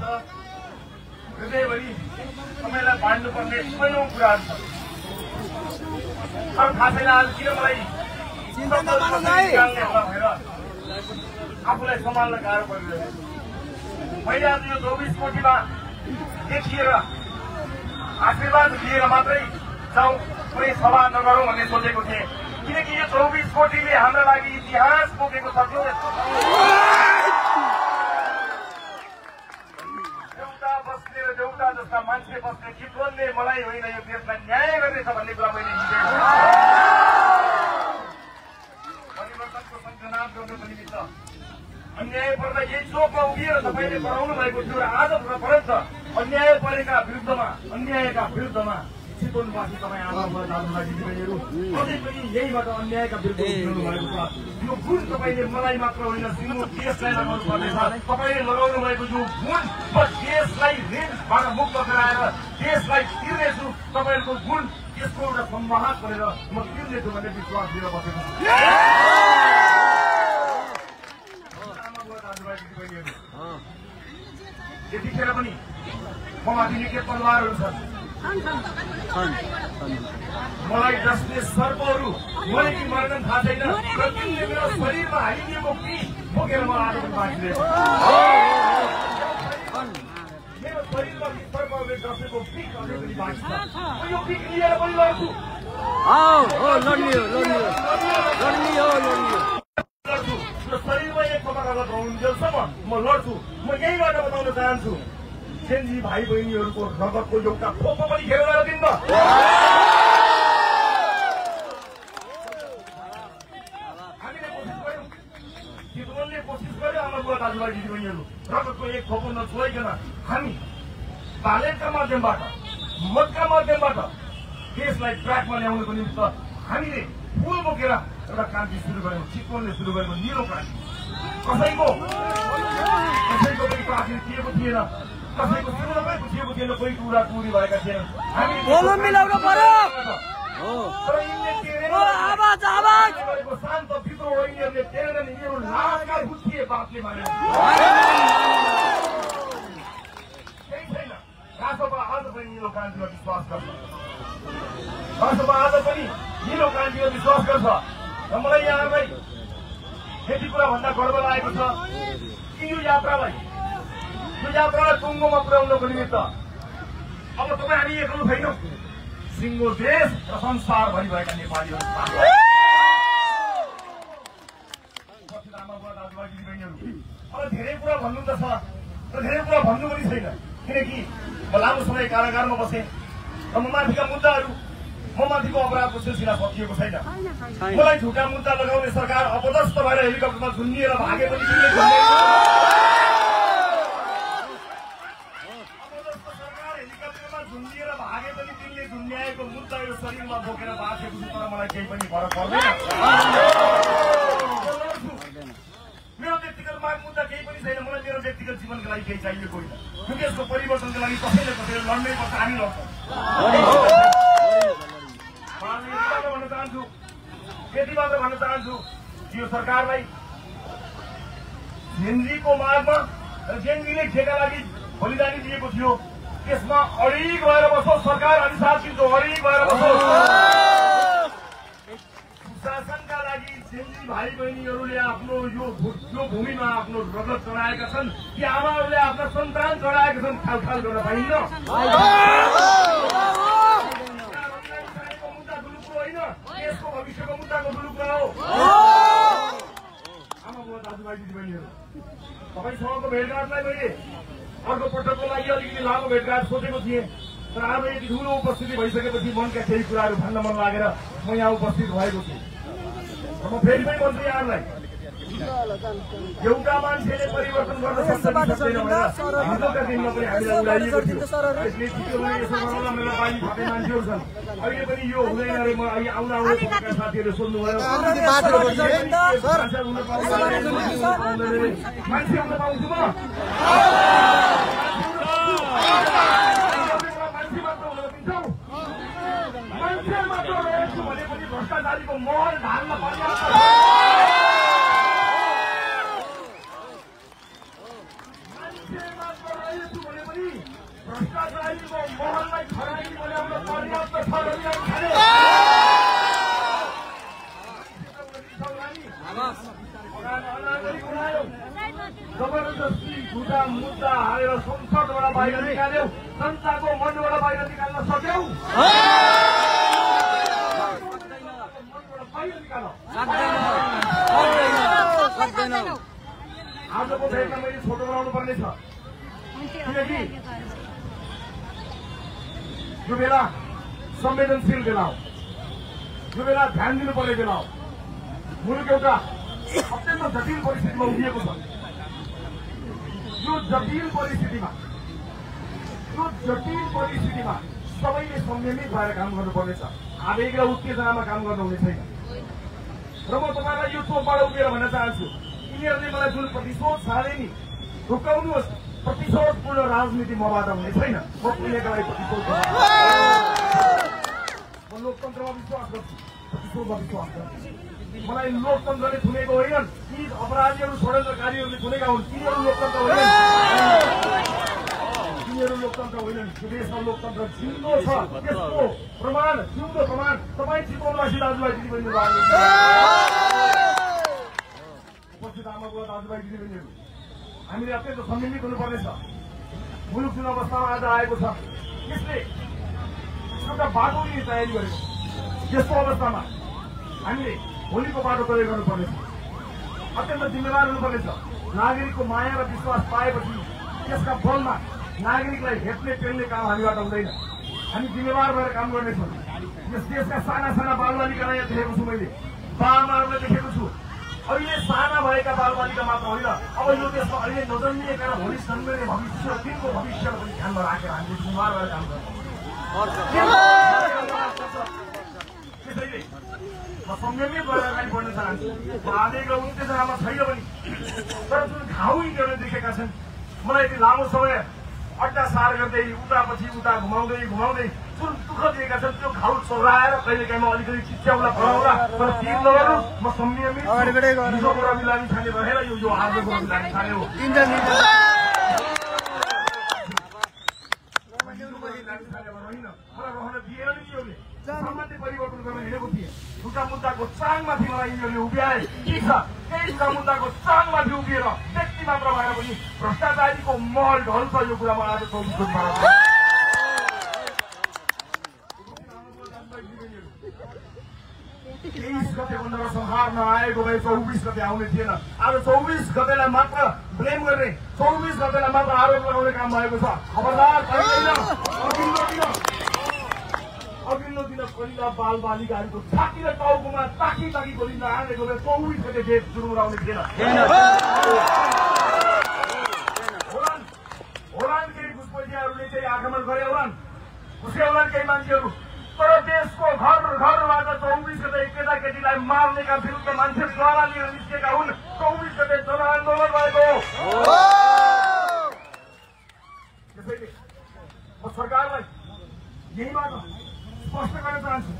छ हृदयभरि तपाईँलाई बाँड्नुपर्ने स्वयं कुराहरू छ। थाहा छैन आज किन मलाई भएर आफूलाई सम्हाल्न गाह्रो परिरहेको छ। मैले आज यो 24 कोटीमा देखिएर आशीर्वाद दिएर मात्रै जाउँ, कुनै सभा नगरौँ भन्ने सोचेको थिएँ, किनकि यो 24 कोटीले हाम्रो लागि इतिहास बोकेको छ। देउता बस्ने र देउता जस्ता मान्छे बस्ने चितवनले मलाई होइन यो देशलाई न्याय गर्नेछ भन्ने कुरा मैले परिवर्तनको सञ्चालन गर्नको निमित्त अन्याय पर्दा यही चोकमा उभिएर तपाईँले गराउनु भएको थियो र आज परन्त अन्याय परेका विरुद्धमा अन्यायका विरुद्धमा चितवनवासी तपाईँ आमा दाजुभाइ दिदीबहिनीहरू अझै पनि यहीबाट अन्यायका विरुद्ध उभिनु भएको छ। यो गुण तपाईँले मलाई मात्र होइन सिङ्गो देशलाई लगाउनु पर्नेछ। तपाईँले लगाउनु भएको यो गुण म देशलाई ऋणबाट मुक्त गराएर देशलाई तिर्नेछु। तपाईँहरूको गुण त्यसको एउटा संवाहक गरेर म तिर्नेछु भन्ने विश्वास लिएर बसेको छु। यतिखेर पनि ममाथि निकै परिवारहरू छन्, मलाई जसले सर्पहरू मरे कि मर्दैन थाहा छैन, प्रतिले मेरो शरीरमा हालिदिएको पिस बोकेर मलाई आज पनि बाँचिरहेछ। मेरो शरीरमा सर्पहरूले जसेको पिस अझै पनि बाँच्छ। म यो पिस लिएर पनि लड्छु, शरीरमा एक पटक रहन्जेलसम्म म लड्छु। म यहीबाट बताउन चाहन्छु, जेनजी भाइ बहिनीहरूको रगतको एउटा थोपो पनि खेर दिन्न। हामीले कोसिस गर्यौं, चितवनले कोसिस गर्यो, आमा बुवा दाजुभाइ दिदीबहिनीहरू रगतको एक थोपो नछोइकन हामी ब्यालेटका माध्यमबाट मतका माध्यमबाट देशलाई ट्र्याकमा ल्याउनको निमित्त हामीले फुल बोकेर एउटा क्रान्ति सुरु गर्यौं। चितवनले सुरु गरेको निलो क्रान्ति कसैको पनि क्रान्ति दिएको थिएन, कसैको सुरुमै बुझिएको थिएन, कोही टुरा टुरी भएका थिएनन्। शान्त विद्रोह यिनीहरूले टेरेनन्, यिनीहरू लाजका बुझिए बापले माने केही छैन। रासोपा आज पनि निलो क्रान्तिमा विश्वास गर्छ, रासोपा आज पनि निलो क्रान्तिमा विश्वास गर्छ। र मलाई यहाँलाई यति कुरा भन्दा गर्व लागेको छ कि यो यात्रालाई टुङ्गोमा पुर्याउनको निमित्त अब तपाईँ हामी एक्लो छैनौँ, सिङ्गो देश र संसारभरि भएका नेपालीहरू आमा बुवा दाजुभाइ दिदीबहिनीहरू अब धेरै कुरा भन्नु त छ र धेरै कुरा भन्नु पनि छैन, किनकि म लामो समय कारागारमा बसेँ र ममाथिका मुद्दाहरू ममाथिको अपराधको सिलसिला सकिएको छैन। मलाई झुटा मुद्दा लगाउने सरकार अपदस्थ भएर हेलिकप्टरमा झुन्डिएर भागे पनि तिनले झुन्ड्याएको मुद्दा यो शरीरमा बोकेर बाँचेको छु, तर मलाई केही पनि फरक पर्दैन। मेरो व्यक्तिगत माग मुद्दा केही पनि छैन, मलाई मेरो व्यक्तिगत जीवनको लागि केही चाहिएको होइन। यो देशको परिवर्तनको लागि कसैले कसैले लड्नै पर्छ, हामी लड्छौँ। यति मात्र भन्न चाहन्छु, यो सरकारलाई जेनजीको मार्गमा र जेनजीले जेका लागि बलिदानी दिएको थियो त्यसमा अडिग भएर बसोस्। सरकार अनुशासनको अडिग भएर बसोस्। सुशासनका लागि जेनजी भाइ बहिनीहरूले आफ्नो यो भूमिमा आफ्नो रगत चढाएका छन्, ती आमाहरूले आफ्ना सन्तान चढाएका छन्, खालखाल गर्न पाइन्न। देशको भविष्यको मुद्दाको दुरुपयोग हो। आमा बुवा दाजुभाइ दिदीबहिनीहरू तपाईँसँगको भेटघाटलाई मैले अर्को पटकको लागि अलिकति लामो भेटघाट सोचेको थिएँ, तर आज यति ठुलो उपस्थिति भइसकेपछि मनका केही कुराहरू भन्न मन लागेर म यहाँ उपस्थित भएको छु। म फेरि पनि भन्छु यहाँलाई, एउटा मान्छेले परिवर्तन गर्न सक्छ कि सक्दैन भनेर हिजोका दिनमा पनि हामीलाई उडाइएको थियो। यसले छिटो यसो गराउन मेरो बानी फाटे मान्छेहरू छन्, अहिले पनि यो हुँदैन अरे। म अहिले आउन साथीहरूले सोध्नुभयो मान्छे हुन पाउँछु म? मान्छे मात्र रहेछु भने पनि भ्रष्टाचारीको महल ढाल्न पर्याप्त भ्रष्टाचारीको महललाई खरानी बनाउन पर्याप्त छ जबरजस्ती झुटा मुद्दा हालेर संसदबाट बाहिर निकाल्यौ, जनताको मनबाट बाहिर निकाल्न सक्यौ? आजको भेटमा मैले छोटो बनाउनु पर्नेछ, किनकि यो बेला संवेदनशील बेला हो, यो बेला ध्यान दिनुपर्ने बेला हो। मुलुक एउटा अत्यन्त जटिल परिस्थितिमा उभिएको छ। यो जटिल परिस्थितिमा सबैले संयमित भएर काम गर्नुपर्नेछ। आवेग र उत्तेजनामा काम गर्नु हुने छैन। र म तपाईँलाई यो चोकबाट उभिएर भन्न चाहन्छु, यिनीहरूले मलाई जुन प्रतिशोध छाडे नि, रुकाउनुहोस्। प्रतिशोधपूर्ण राजनीति मबाट हुने छैन। म पुगेका लागि प्रतिशोध म लोकतन्त्रमा विश्वास गर्छु, प्रतिशोधमा विश्वास गर्छु। मलाई लोकतन्त्रले थुनेको होइनन्, ती अपराधीहरू षड्यन्त्रकारीहरूले थुनेका हुन्। तिनीहरू लोकतन्त्र होइनन्, यो देशमा लोकतन्त्र जिउँदो छ। त्यसको प्रमाण, जिउँदो प्रमाण तपाईँ चितवनवासी दाजुभाइ दिदीबहिनीहरू, उपस्थित आमाबुवा दाजुभाइ दिदीबहिनीहरू, हामीले अत्यन्त संयमित हुनुपर्नेछ। मुलुक जुन अवस्थामा आज आएको छ, यसले एउटा बाटो लिने तयारी गरेको। यस्तो अवस्थामा हामीले भोलिको बाटो तय गर्नुपर्नेछ। अत्यन्त जिम्मेवार हुनुपर्नेछ। नागरिकको माया र विश्वास पाएपछि त्यसका बलमा नागरिकलाई हेप्ने पेल्ने काम हामीबाट हुँदैन। हामी जिम्मेवार भएर काम गर्नेछौँ। यस देशका साना साना बालबालिकालाई यहाँ देखेको छु, मैले बाबाहरूलाई देखेको छु। अहिले साना भएका बालबालिका मात्र होइन, अब यो देशमा अहिले नजन्मिएका र भोलि जन्मिने भविष्य, दिनको भविष्यलाई पनि ध्यानमा राखेर हामीले जिम्मेवार भएर काम गर्छौँ। त्यसैले म संयमित भएर अगाडि बढ्न चाहन्छु। आवेग र उत्तेजनामा छैन पनि, तर जुन घाउ यिनीहरूले देखेका छन्, मलाई यति लामो समय अड्डा सार गर्दै उतापछि उता घुमाउँदै जुन दुःख दिएका छन्, त्यो घाउ चौराएर कहिलेकाहीँ म अलिकति चिच्याउला गराउला, तर तिर नगर्नु। म संयमित हिजोको रवि लामी छाने रहेर यो आजको रवि लामी छाने हो। मलाई रहन दिएन नि योले, सामान्य परिवर्तन गर्न हिँडेको थिएँ। झुटा मुद्दाको चाङमाथि मलाई यिनीहरूले उभिआए। के छ, त्यही झुटा मुद्दाको चाङमाथि उभिएर व्यक्ति मात्र भएर पनि भ्रष्टाचारीको महल ढल्छ। यो कुरा म आज 24 गतिमा 23 गतेभन्दा संहार नआएको भए 24 गते आउने थिएन। आज 24 गतेलाई मात्र ब्लेम गर्ने, 24 गतेलाई मात्र आरोप लगाउने काम भएको छ। खबरदार, अघिल्लो दिन कलिला बालबालिकाहरूको छाती र टाउकोमा ताकी गोलिँदा हानेको भए 24 गते देश जुरुराउने थिएन। होलान् केही घुसपैठियाहरूले चाहिँ आक्रमण गरे होलान्, घुसे होलान् केही मान्छेहरू, तर देशको घर घरबाट 24 गते केटाकेटीलाई मार्नेका विरुद्ध मान्छे ज्वाला लिएर निस्केका हुन्। 24 गते जनआन्दोलन भएको। त्यसैले म सरकारलाई यहीबाट स्पष्ट गर्न चाहन्छु,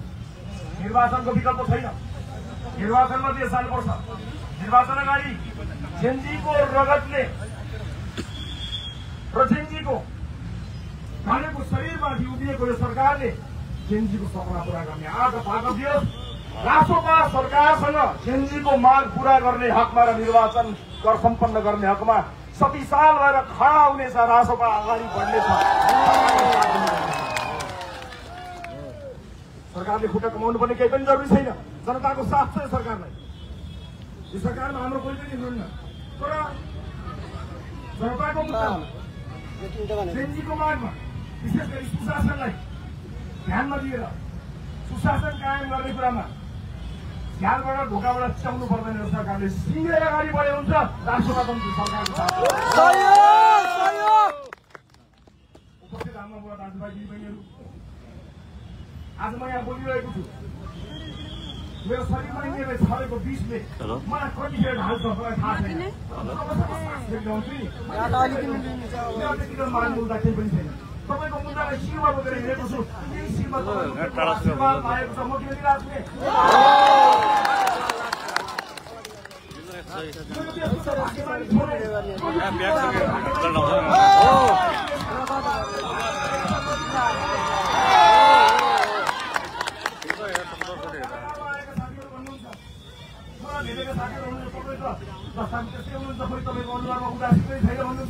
निर्वाचनको विकल्प छैन। निर्वाचनमा देश जानुपर्छ। निर्वाचन अगाडि जेनजीको रगतले र जेनजीको भनेको शरीरमाथि उभिएको यो सरकारले जेनजीको सपना पूरा गर्ने आज भाग दियोस्। रासोपा सरकारसँग जेनजीको माग पूरा गर्ने हकमा र निर्वाचन सम्पन्न गर्ने हकमा शक्तिशाल भएर खडा हुनेछ। रासोपा अगाडि बढ्नेछ। सरकारले खुट्टा कमाउनु पर्ने केही पनि जरुरी छैन। जनताको साथ छ सरकारलाई। यो सरकारमा हाम्रो कोही पनि हुनुहुन्न, तर जनताको मुद्दा जेनजीको मागमा विशेष गरी सुशासनलाई ध्यानमा लिएर सुशासन कायम गर्ने कुरामा ध्यानबाट ढोकाबाट चियाउनु पर्दैन। सरकारले सिंहेर अगाडि बढे हुन्छ। राष्ट्रवाद सरकारको साथ उपस्थित आमाबुवा दाजुभाइ दिदीबहिनीहरू, आज म यहाँ बोलिरहेको छु। मेरो शरीरमा यिनीहरूले छरेको विषले मलाई कतिखेर ढाल्छ मलाई थाहा छैन। मार्नु मुद्दा केही पनि छैन। तपाईँको मुद्दालाई शिरमा बोकेर हिँडेको छु। यही शिरमा आशीर्वाद पाएको छ। म किन दिइरहेको छु?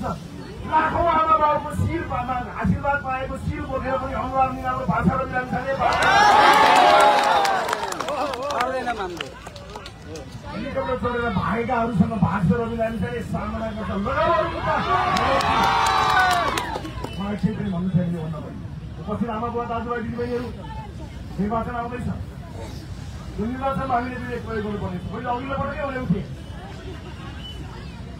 हुन्छ लाखौं आमा बाबुको शिरमा आशीर्वाद पाएको शिर बोकेर पनि अनुहार निकाल्नु भाषा रमिलामी छाने हेलिकप्टर चढेर भागेकाहरूसँग भाग्छ रमिलामी छाने सामना गर्छ मलाई केही पनि भन्नु छैन यो भन्दा पनि पछि आमा बुवा दाजुभाइ दिदीबहिनीहरू निर्वाचन आउँदैछ यो निर्वाचनमा हामीले विवेक प्रयोग गर्नुपर्ने छ मैले अघिल्लो पटकै भनेको थिएँ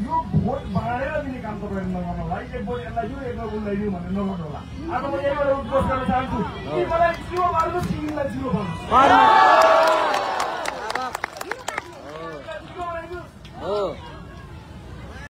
यो भोट बाँडेर दिने काम तपाईँहरू नगर्नु होला एक भोट यसलाई दिउँ एक उसलाई दिउँ भनेर नगर्नु होला आज म यहीबाट उद्घोष गर्न चाहन्छु कि मलाई जिरो बाल्नु सिङ्गिङलाई जिरो गर्नु